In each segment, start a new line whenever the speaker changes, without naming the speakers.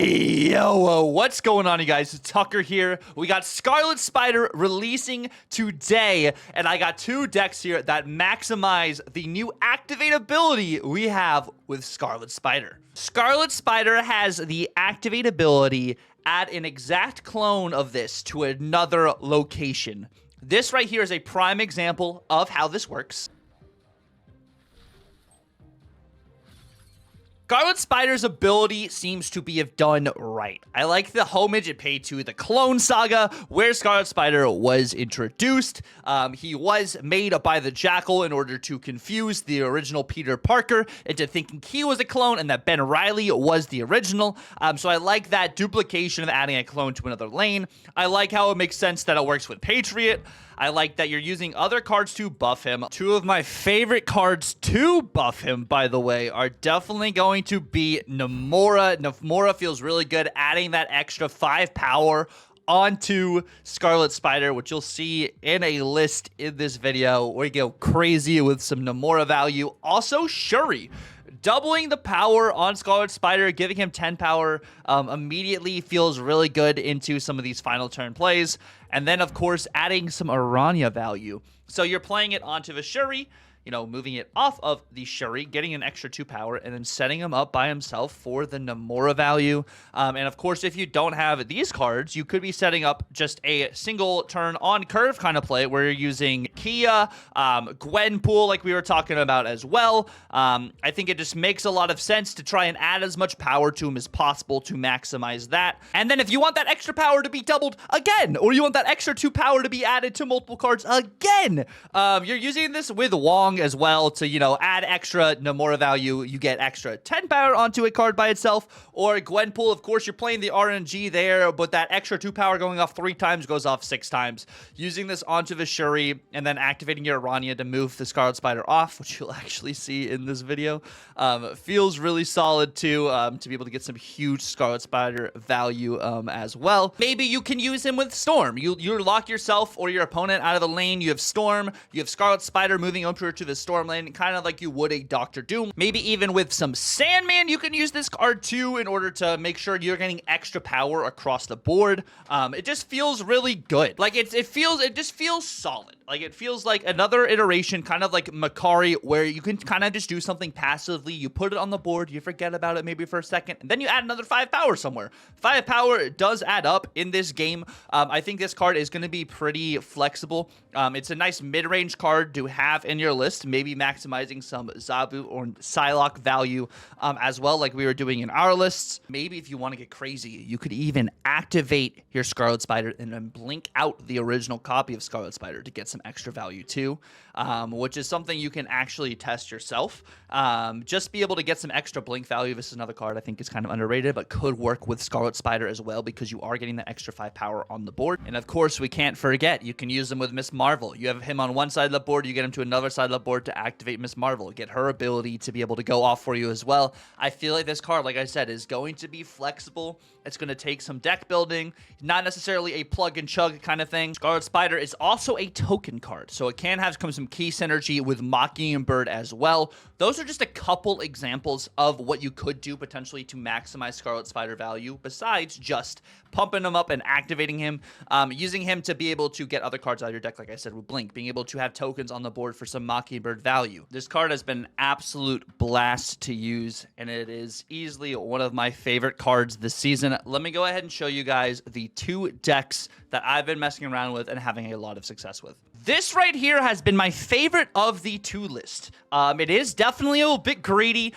Yo, what's going on, you guys? It's Tucker here. We got Scarlet Spider releasing today, and I got two decks here that maximize the new activate ability we have with Scarlet Spider. Scarlet Spider has the activate ability, add an exact clone of this to another location. This right here is a prime example of how this works. Scarlet Spider's ability seems to be done right. I like the homage it paid to the Clone Saga, where Scarlet Spider was introduced. He was made by the Jackal in order to confuse the original Peter Parker into thinking he was a clone and that Ben Reilly was the original. So I like that duplication of adding a clone to another lane. I like how it makes sense that it works with Patriot. I like that you're using other cards to buff him. Two of my favorite cards to buff him, by the way, are definitely going to be Namora. Namora feels really good, adding that extra 5 power onto Scarlet Spider, which you'll see in a list in this video. We go crazy with some Namora value. Also, Shuri. Doubling the power on Scarlet Spider, giving him 10 power immediately feels really good into some of these final turn plays. And then, of course, adding some Aranya value. So you're playing it onto the Shuri, you know, moving it off of the Shuri, getting an extra 2 power, and then setting him up by himself for the Namora value. And of course, if you don't have these cards, you could be setting up just a single turn on curve kind of play where you're using Kia, Gwenpool, like we were talking about as well. I think it just makes a lot of sense to try and add as much power to him as possible to maximize that. And then if you want that extra power to be doubled again, or you want that extra 2 power to be added to multiple cards again, you're using this with Wong as well to, you know, add extra Namora value. You get extra 10 power onto a card by itself. Or Gwenpool, of course, you're playing the RNG there, but that extra 2 power going off 3 times goes off 6 times. Using this onto the Shuri and then activating your Aranya to move the Scarlet Spider off, which you'll actually see in this video, feels really solid too, to be able to get some huge Scarlet Spider value as well. Maybe you can use him with Storm. You lock yourself or your opponent out of the lane. You have Storm, you have Scarlet Spider moving over to the Storm lane, kind of like you would a Doctor Doom. Maybe even with some Sandman, you can use this card too in order to make sure you're getting extra power across the board. It just feels really good. Like it just feels solid. Like it feels like another iteration, kind of like Makari, where you can kind of just do something passively. You put it on the board, you forget about it maybe for a second, and then you add another 5 power somewhere. 5 power does add up in this game. I think this card is going to be pretty flexible. It's a nice mid-range card to have in your list, maybe maximizing some Zabu or Psylocke value as well, like we were doing in our lists. Maybe if you want to get crazy, you could even activate your Scarlet Spider and then blink out the original copy of Scarlet Spider to get some extra value too, which is something you can actually test yourself. Just be able to get some extra blink value. This is another card I think is kind of underrated, but could work with Scarlet Spider as well because you are getting that extra 5 power on the board. And of course, we can't forget, you can use them with Miss Marvel. You have him on one side of the board, you get him to another side of the board to activate Miss Marvel, get her ability to be able to go off for you as well. I feel like this card, like I said, is going to be flexible. It's going to take some deck building, not necessarily a plug and chug kind of thing. Scarlet Spider is also a token card, so it can have some key synergy with Mockingbird as well. Those are just a couple examples of what you could do potentially to maximize Scarlet Spider value, besides just pumping him up and activating him, using him to be able to get other cards out of your deck, like I said, with Blink, being able to have tokens on the board for some Mockingbird value. This card has been an absolute blast to use, and it is easily one of my favorite cards this season. Let me go ahead and show you guys the 2 decks that I've been messing around with and having a lot of success with. This right here has been my favorite of the 2 list. It is definitely a little bit greedy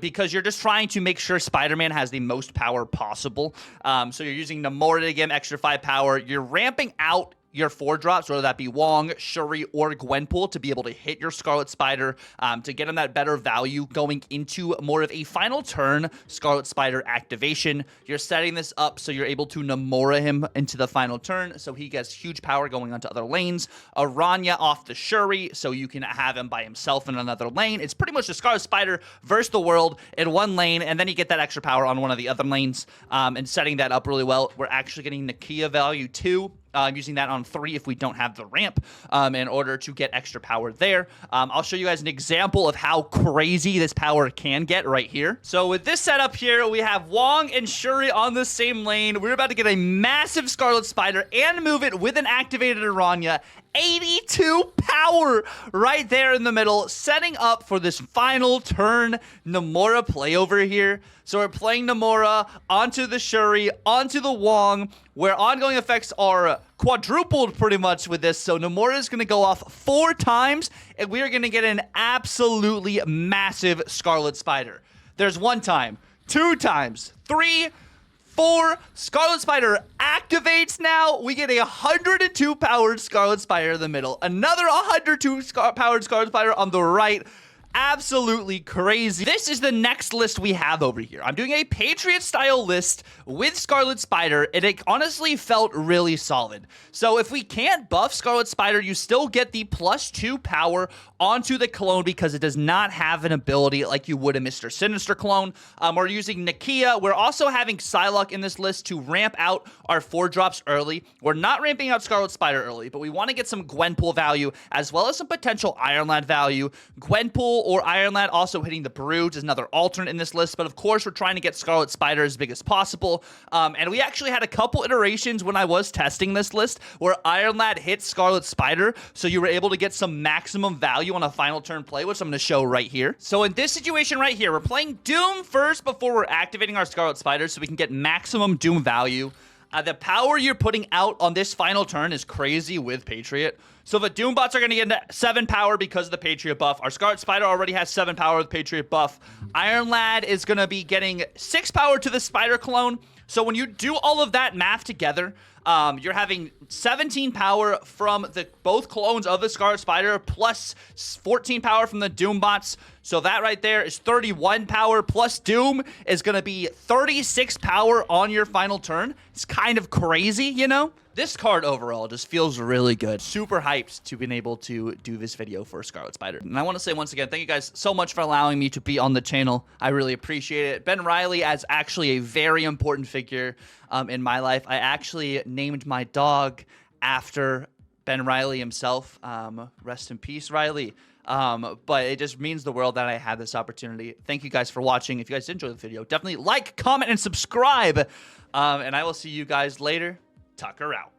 because you're just trying to make sure Spider-Man has the most power possible. So you're using Namora to give him extra 5 power. You're ramping out your 4 drops, whether that be Wong, Shuri, or Gwenpool, to be able to hit your Scarlet Spider, to get him that better value going into more of a final turn Scarlet Spider activation. You're setting this up so you're able to Namora him into the final turn, so he gets huge power going onto other lanes. Aranya off the Shuri, so you can have him by himself in another lane. It's pretty much the Scarlet Spider versus the world in one lane, and then you get that extra power on one of the other lanes, and setting that up really well. We're actually getting Nakia value too, using that on 3 if we don't have the ramp in order to get extra power there. I'll show you guys an example of how crazy this power can get right here. So with this setup here, we have Wong and Shuri on the same lane. We're about to get a massive Scarlet Spider and move it with an activated Aranya. 82 power right there in the middle, setting up for this final turn Nomura play over here. So we're playing Nomura onto the Shuri, onto the Wong, where ongoing effects are quadrupled pretty much with this. So Nomura is going to go off 4 times, and we are going to get an absolutely massive Scarlet Spider. There's 1 time, 2 times, 3, 4. Scarlet Spider activates now. We get a 102 powered Scarlet Spider in the middle. Another 102 powered Scarlet Spider on the right. Absolutely crazy. This is the next list we have over here. I'm doing a Patriot style list with Scarlet Spider, and it honestly felt really solid. So if we can't buff Scarlet Spider, you still get the +2 power onto the clone because it does not have an ability like you would a Mr. Sinister clone. We're using Nakia. We're also having Psylocke in this list to ramp out our 4 drops early. We're not ramping out Scarlet Spider early, but we want to get some Gwenpool value as well as some potential Iron Lad value. Gwenpool or Iron Lad also hitting the Brood is another alternate in this list, but of course we're trying to get Scarlet Spider as big as possible. And we actually had a couple iterations when I was testing this list where Iron Lad hit Scarlet Spider, so you were able to get some maximum value on a final turn play, which I'm going to show right here. So in this situation right here, we're playing Doom first before we're activating our Scarlet Spider so we can get maximum Doom value. The power you're putting out on this final turn is crazy with Patriot. So the Doom bots are going to get 7 power because of the Patriot buff. Our Scarlet Spider already has 7 power with Patriot buff. Iron Lad is going to be getting 6 power to the Spider clone. So when you do all of that math together, you're having 17 power from both clones of the Scarlet Spider plus 14 power from the Doom bots. So that right there is 31 power plus Doom is going to be 36 power on your final turn. It's kind of crazy, you know? This card overall just feels really good. Super hyped to being able to do this video for Scarlet Spider. And I want to say once again, thank you guys so much for allowing me to be on the channel. I really appreciate it. Ben Riley as actually a very important figure in my life. I actually named my dog after Ben Riley himself. Rest in peace, Riley. But it just means the world that I had this opportunity. Thank you guys for watching. If you guys did enjoy the video, definitely like, comment, and subscribe. And I will see you guys later. Tucker out.